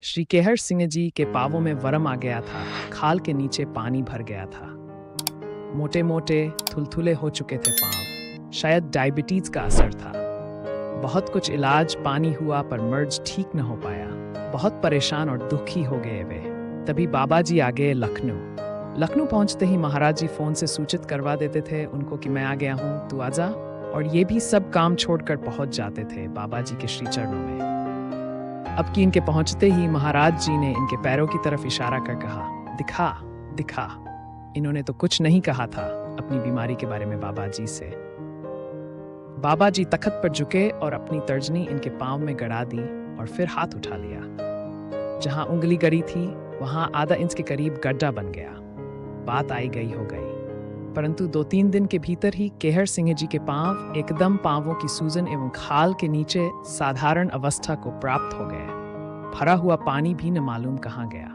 श्री केहर सिंह जी के पांवों में वरम आ गया था। खाल के नीचे पानी भर गया था। मोटे मोटे थुलथुले हो चुके थे पांव। शायद डायबिटीज का असर था। बहुत कुछ इलाज पानी हुआ पर मर्ज ठीक न हो पाया। बहुत परेशान और दुखी हो गए वे। तभी बाबा जी आ गए लखनऊ पहुंचते ही महाराज जी फोन से सूचित करवा देते थे उनको कि मैं आ गया हूँ, तू आजा। और ये भी सब काम छोड़कर पहुंच जाते थे बाबा जी के श्री चरणों में। अब कि इनके पहुंचते ही महाराज जी ने इनके पैरों की तरफ इशारा कर कहा, दिखा दिखा। इन्होंने तो कुछ नहीं कहा था अपनी बीमारी के बारे में बाबा जी से। बाबा जी तख्त पर झुके और अपनी तर्जनी इनके पांव में गड़ा दी और फिर हाथ उठा लिया। जहां उंगली गड़ी थी वहां आधा इंच के करीब गड्ढा बन गया। बात आई गई हो गई। परंतु 2-3 दिन के भीतर ही केहर सिंह जी के पांव एकदम पांवों की सूजन एवं खाल के नीचे साधारण अवस्था को प्राप्त हो गए। भरा हुआ पानी भी न मालूम कहाँ गया।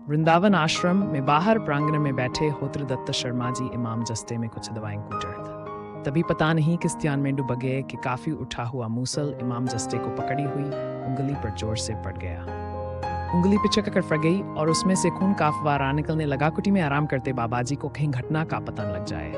वृंदावन आश्रम में बाहर प्रांगण में बैठे होत्र दत्त शर्मा जी इमाम जस्ते में कुछ दवाएं कूटर्थ। तभी पता नहीं किस ध्यान में डूब गए कि काफी उठा हुआ मूसल इमाम जस्ते को पकड़ी हुई उंगली पर जोर से पड़ गया। उंगली पिचक कर फट गई और उसमें से खून काफवारा निकलने लगा। कुटी में आराम करते बाबा जी को कहीं घटना का पता न लग जाए,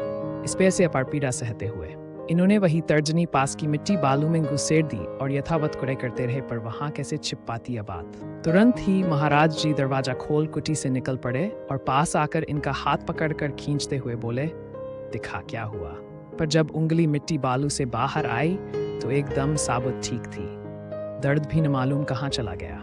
इस पे से अपार पीड़ा सहते हुए इन्होंने वही तर्जनी पास की मिट्टी बालू में घुसेड़ दी और यथावत कुड़े करते रहे। पर वहां कैसे छिप पाती यह बात। तुरंत ही महाराज जी दरवाजा खोल कुटी से निकल पड़े और पास आकर इनका हाथ पकड़कर खींचते हुए बोले, दिखा क्या हुआ। पर जब उंगली मिट्टी बालू से बाहर आई तो एकदम साबुत ठीक थी। दर्द भी न मालूम कहाँ चला गया।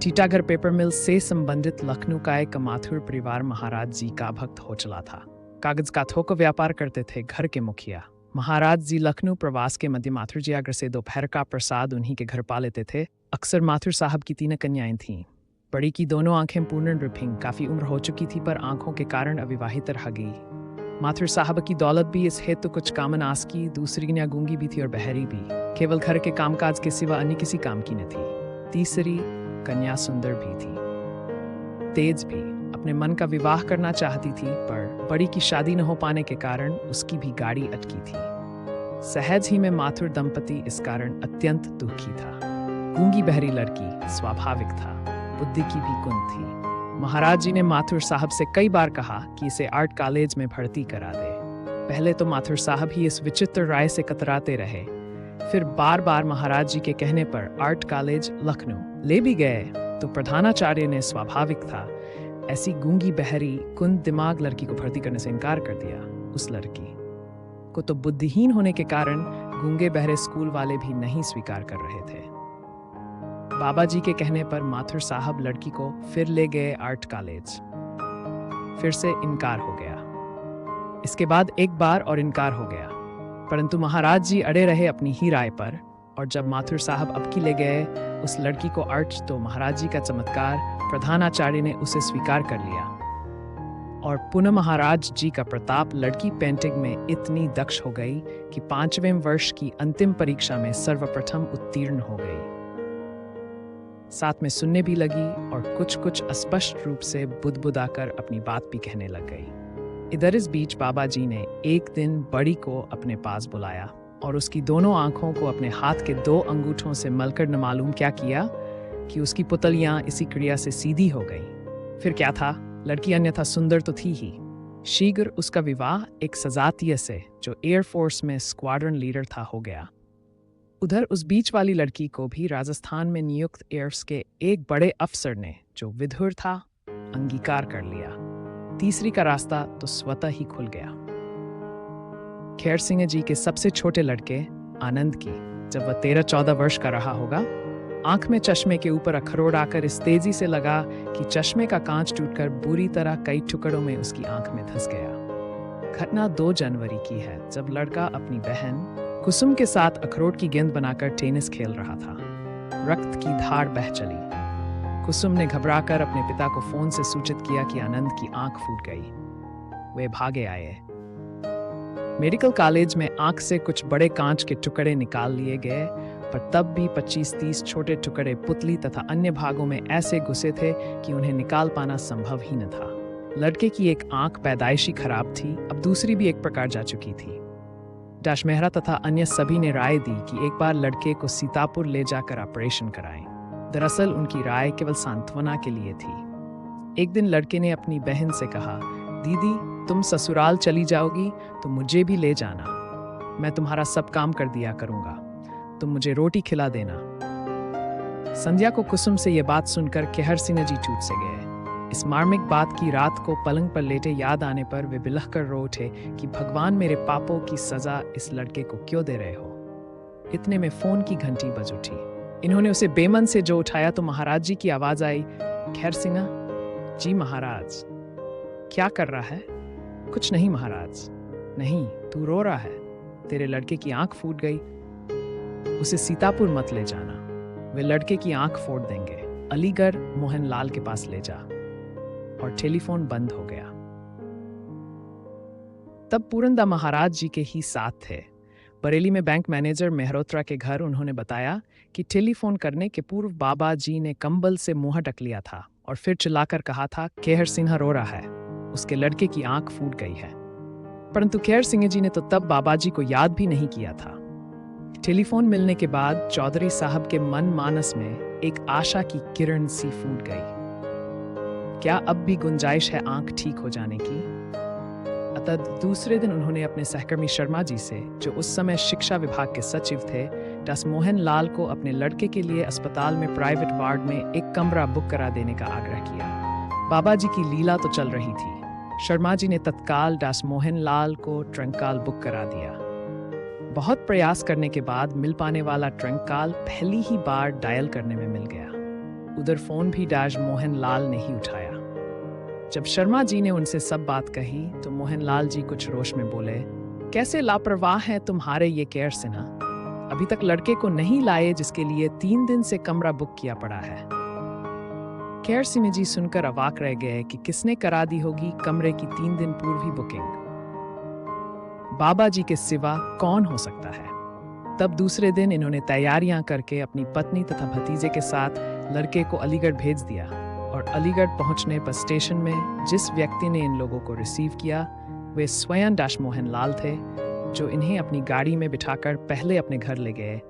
टीटागढ़ पेपर मिल से संबंधित लखनऊ का एक माथुर परिवार महाराज जी का भक्त हो चला था। कागज का थोक व्यापार करते थे घर के मुखिया। महाराज जी लखनऊ प्रवास के मध्य माथुर जी आगरा से दोपहर का प्रसाद उन्हीं के घर पा लेते थे। अक्सर माथुर साहब की 3 कन्याएं थीं। बड़ी की दोनों आंखें पूर्ण रिफिंग, काफी उम्र हो चुकी थी पर आंखों के कारण अविवाहित रह गई। माथुर साहब की दौलत भी इस हेतु कुछ कामन आस की। दूसरी कन्या गूंगी भी थी और बहरी भी, केवल घर के कामकाज के सिवा अन्य किसी काम की न थी। तीसरी कन्या सुंदर भी थी, तेज भी, अपने मन का विवाह करना चाहती थी पर बड़ी की शादी न हो पाने के कारण उसकी भी गाड़ी अटकी थी। सहज ही में माथुर दंपति इस कारण अत्यंत दुखी था। गूंगी बहरी लड़की स्वाभाविक था, बुद्धि की भी कुंद थी। महाराज जी ने माथुर साहब से कई बार कहा कि इसे आर्ट कॉलेज में भर्ती करा दे। पहले तो माथुर साहब ही इस विचित्र राय से कतराते रहे, फिर बार बार महाराज जी के कहने पर आर्ट कॉलेज लखनऊ ले भी गए तो प्रधानाचार्य ने स्वाभाविक था ऐसी गूंगी बहरी कुंद दिमाग लड़की को भर्ती करने से इनकार कर दिया। उस लड़की को तो बुद्धिहीन होने के कारण गूंगे बहरे स्कूल वाले भी नहीं स्वीकार कर रहे थे। बाबा जी के कहने पर माथुर साहब लड़की को फिर ले गए आर्ट कॉलेज। फिर से इनकार हो गया। इसके बाद एक बार और इनकार हो गया, परंतु महाराज जी अड़े रहे अपनी ही राय पर। और जब माथुर साहब अब की ले गए उस लड़की को आर्ट तो महाराज जी का चमत्कार, प्रधानाचार्य ने उसे स्वीकार कर लिया। और पुनः महाराज जी का प्रताप, लड़की पेंटिंग में इतनी दक्ष हो गई कि 5वें वर्ष की अंतिम परीक्षा में सर्वप्रथम उत्तीर्ण हो गई। साथ में सुनने भी लगी और कुछ कुछ अस्पष्ट रूप से बुदबुदाकर अपनी बात भी कहने लग गई। इधर इस बीच बाबा जी ने एक दिन बड़ी को अपने पास बुलाया और उसकी दोनों आंखों को अपने हाथ के 2 अंगूठों से मलकर न मालूम क्या किया कि उसकी पुतलियां इसी क्रिया से सीधी हो गई। फिर क्या था, लड़की अन्यथा सुंदर तो थी ही। शीघ्र उसका विवाह एक सजातीय से जो एयरफोर्स में स्क्वाड्रन लीडर था हो गया। उधर उस बीच वाली लड़की को भी राजस्थान में नियुक्त एयर्स के एक बड़े अफसर ने, जो विधुर था, अंगीकार कर लिया। तीसरी का रास्ता तो स्वतः ही खुल गया। खैर सिंह जी के सबसे छोटे लड़के आनंद की जब वह 13-14 वर्ष का रहा होगा, आंख में चश्मे के ऊपर अखरोट आकर इस तेजी से लगा कि चश्मे का कांच टूटकर बुरी तरह कई टुकड़ों में उसकी आंख में धंस गया। घटना 2 जनवरी की है, जब लड़का अपनी बहन कुसुम के साथ अखरोट की गेंद बनाकर टेनिस खेल रहा था। रक्त की धार बह चली। कुसुम ने घबराकर अपने पिता को फोन से सूचित किया कि आनंद की आंख फूट गई। वे भागे आए। मेडिकल कॉलेज में आंख से कुछ बड़े कांच के टुकड़े निकाल लिए गए, पर तब भी 25-30 छोटे टुकड़े पुतली तथा अन्य भागों में ऐसे घुसे थे कि उन्हें निकाल पाना संभव ही न था। लड़के की एक आंख पैदाइशी खराब थी, अब दूसरी भी एक प्रकार जा चुकी थी। डैश मेहरा तथा अन्य सभी ने राय दी कि एक बार लड़के को सीतापुर ले जाकर ऑपरेशन कराएं। दरअसल उनकी राय केवल सांत्वना के लिए थी। एक दिन लड़के ने अपनी बहन से कहा, दीदी तुम ससुराल चली जाओगी तो मुझे भी ले जाना, मैं तुम्हारा सब काम कर दिया करूंगा, तुम मुझे रोटी खिला देना। संध्या को कुसुम से यह बात सुनकर केहर सिंह जी टूट से गए। इस मार्मिक बात की रात को पलंग पर लेटे याद आने पर वे बिलख कर रो उठे कि भगवान मेरे पापों की सजा इस लड़के को क्यों दे रहे हो। इतने में फोन की घंटी बज उठी। इन्होंने उसे बेमन से जो उठाया तो महाराज जी की आवाज आई, खैर सिंह जी। महाराज क्या कर रहा है? कुछ नहीं महाराज। नहीं, तू रो रहा है, तेरे लड़के की आंख फूट गई, उसे सीतापुर मत ले जाना, वे लड़के की आंख फोड़ देंगे, अलीगढ़ मोहन लाल के पास ले जा। और टेलीफोन बंद हो गया। तब पूरनदा महाराज जी के ही साथ थे। बरेली में बैंक मैनेजर मेहरोत्रा के घर उन्होंने बताया कि टेलीफोन करने के पूर्व बाबा जी ने कंबल से मुंह ढक लिया था और फिर चिल्लाकर कहा था, केहर सिंह रो रहा है, उसके लड़के की आंख फूट गई है। परंतु केहर सिंह जी ने तो तब बाबा जी को याद भी नहीं किया था। टेलीफोन मिलने के बाद चौधरी साहब के मन मानस में एक आशा की किरण सी फूट गई। क्या अब भी गुंजाइश है आंख ठीक हो जाने की? अतः दूसरे दिन उन्होंने अपने सहकर्मी शर्मा जी से, जो उस समय शिक्षा विभाग के सचिव थे, दास मोहन लाल को अपने लड़के के लिए अस्पताल में प्राइवेट वार्ड में एक कमरा बुक करा देने का आग्रह किया। बाबा जी की लीला तो चल रही थी। शर्मा जी ने तत्काल दास मोहन लाल को ट्रंकाल बुक करा दिया। बहुत प्रयास करने के बाद मिल पाने वाला ट्रंकाल पहली ही बार डायल करने में मिल गया। उधर फोन भी दास मोहन लाल ने ही उठाया। जब शर्मा जी ने उनसे सब बात कही तो मोहन लाल जी कुछ रोष में बोले, कैसे लापरवाह हैं तुम्हारे ये केहर सिन्हा, अभी तक लड़के को नहीं लाए जिसके लिए 3 दिन से कमरा बुक किया पड़ा है। केहर सिंह जी सुनकर अवाक रह गए कि किसने करा दी होगी कमरे की 3 दिन पूर्व ही बुकिंग। बाबा जी के सिवा कौन हो सकता है। तब दूसरे दिन इन्होंने तैयारियां करके अपनी पत्नी तथा भतीजे के साथ लड़के को अलीगढ़ भेज दिया और अलीगढ़ पहुंचने पर स्टेशन में जिस व्यक्ति ने इन लोगों को रिसीव किया वे स्वयं दास मोहन लाल थे, जो इन्हें अपनी गाड़ी में बिठाकर पहले अपने घर ले गए,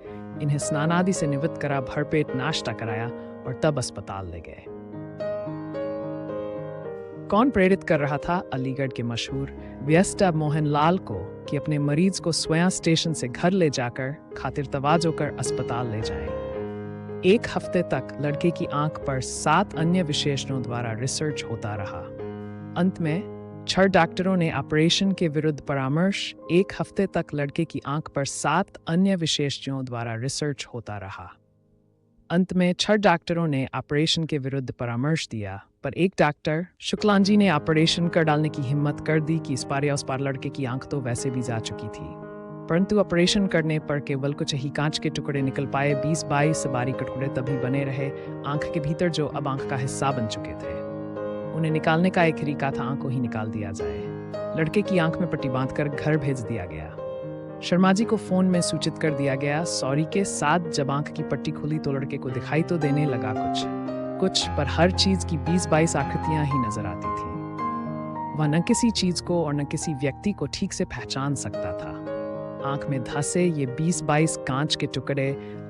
इन्हें स्नानादि से निवृत्त करा, भरपेट नाश्ता कराया और तब अस्पताल ले गए। कौन प्रेरित कर रहा था अलीगढ़ के मशहूर व्यस्त मोहन लाल को कि अपने मरीज को स्वयं स्टेशन से घर ले जाकर खातिर तवाज होकर अस्पताल ले जाए। 1 हफ्ते तक लड़के की आंख पर 7 अन्य विशेषज्ञों द्वारा रिसर्च होता रहा। अंत में 6 डॉक्टरों ने ऑपरेशन के विरुद्ध परामर्श। 1 हफ्ते तक लड़के की आंख पर 7 अन्य विशेषज्ञों द्वारा रिसर्च होता रहा। अंत में 6 डॉक्टरों ने ऑपरेशन के विरुद्ध परामर्श दिया, पर एक डॉक्टर शुक्लांजी ने ऑपरेशन कर डालने की हिम्मत कर दी कि इस पार या उस पार लड़के की आंख तो वैसे भी जा चुकी थी। परंतु ऑपरेशन करने पर केवल कुछ ही कांच के टुकड़े निकल पाए। 20-22 बारीक टुकड़े तभी बने रहे आंख के भीतर, जो अब आंख का हिस्सा बन चुके थे। उन्हें निकालने का एक तरीका था, आंख को ही निकाल दिया जाए। लड़के की आंख में पट्टी बांधकर घर भेज दिया गया। शर्मा जी को फोन में सूचित कर दिया गया। सॉरी के साथ जब आंख की पट्टी खुली तो लड़के को दिखाई तो देने लगा कुछ, पर हर चीज की 20-22 आकृतियां ही नजर आती थी। वह न किसी चीज को और न किसी व्यक्ति को ठीक से पहचान सकता था। आंख में धंसे ये 20-22 कांच के टुकड़े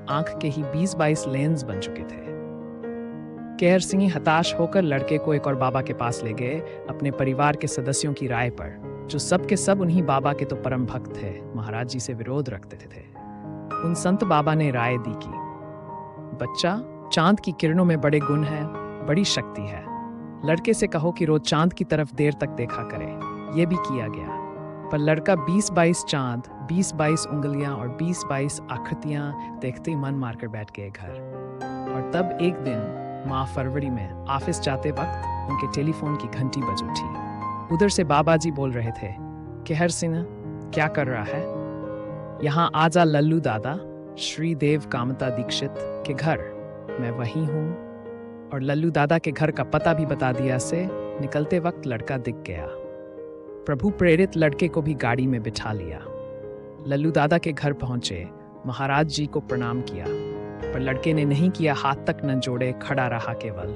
आंख के ही 20-22 लेंस बन चुके थे। केहर सिंह हताश होकर लड़के को एक और बाबा के पास ले गए, अपने परिवार के सदस्यों की राय पर, जो सब के सब उन्हीं बाबा के तो परम भक्त थे, महाराज जी से विरोध रखते थे। उन संत बाबा ने राय दी कि बच्चा, चांद की किरणों में बड़े गुण हैं, बड़ी शक्ति है। लड़के से कहो कि रोज चांद की तरफ देर तक देखा करे। ये भी किया गया, पर लड़का 20-22 चांद, 20-22 उंगलियां और 20-22 आकृतियां देखते ही मन मारकर बैठ गए घर। और तब एक दिन माह फरवरी में ऑफिस जाते वक्त उनके टेलीफोन की घंटी बज उठी। उधर से बाबा जी बोल रहे थे, केहर सिंह क्या कर रहा है? यहाँ आजा लल्लू दादा, श्री देव कामता दीक्षित के घर, मैं वही हूँ। और लल्लू दादा के घर का पता भी बता दिया से निकलते वक्त लड़का दिख गया। प्रभु प्रेरित लड़के को भी गाड़ी में बिठा लिया। लल्लू दादा के घर पहुंचे, महाराज जी को प्रणाम किया, पर लड़के ने नहीं किया, हाथ तक न जोड़े, खड़ा रहा केवल।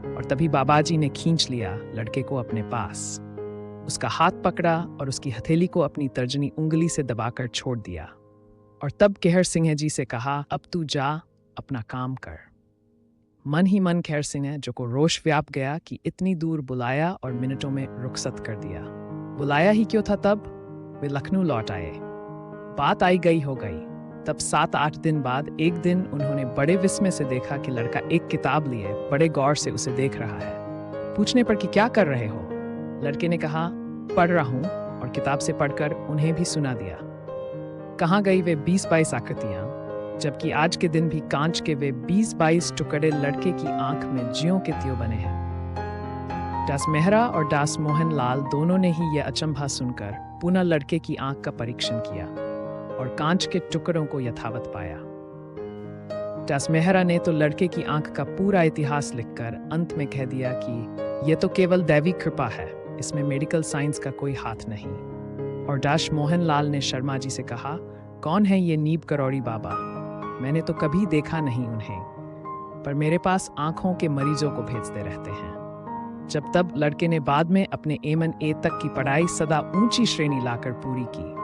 और तभी बाबा जी ने खींच लिया लड़के को अपने पास, उसका हाथ पकड़ा और उसकी हथेली को अपनी तर्जनी उंगली से दबाकर छोड़ दिया। और तब केहर सिंह जी से कहा, अब तू जा, अपना काम कर। मन ही मन खैर सिंह है जो को रोष व्याप गया कि इतनी दूर बुलाया और मिनटों में रुखसत कर दिया। बुलाया ही क्यों था तब? वे लखनऊ लौट आए। बात आई गई हो गई। तब 7-8 दिन बाद एक दिन उन्होंने बड़े विस्मय से देखा कि लड़का एक किताब लिए बड़े गौर से उसे देख रहा है। पूछने पर कि क्या कर रहे हो, लड़के ने कहा पढ़ रहा हूं, और किताब से पढ़कर उन्हें भी सुना दिया। कहाँ गई वे 20-22 आकृतियां, जबकि आज के दिन भी कांच के वे 20-22 टुकड़े लड़के की आंख में ज्यों के त्यों बने हैं। दास मेहरा और दास मोहन लाल दोनों ने ही यह अचंभा सुनकर पुनः लड़के की आंख का परीक्षण किया और कांच के टुकड़ों को यथावत पाया। दास मेहरा ने तो लड़के की आंख का पूरा इतिहास लिखकर अंत में कह दिया कि यह तो केवल दैवी कृपा है, इसमें मेडिकल साइंस का कोई हाथ नहीं। और दास मोहन लाल ने शर्मा जी से कहा, कौन है ये नीब करोड़ी बाबा? मैंने तो कभी देखा नहीं उन्हें, पर मेरे पास आंखों के मरीजों को भेजते रहते हैं। जब तब लड़के ने बाद में अपने A1 तक की पढ़ाई सदा ऊंची श्रेणी लाकर पूरी की।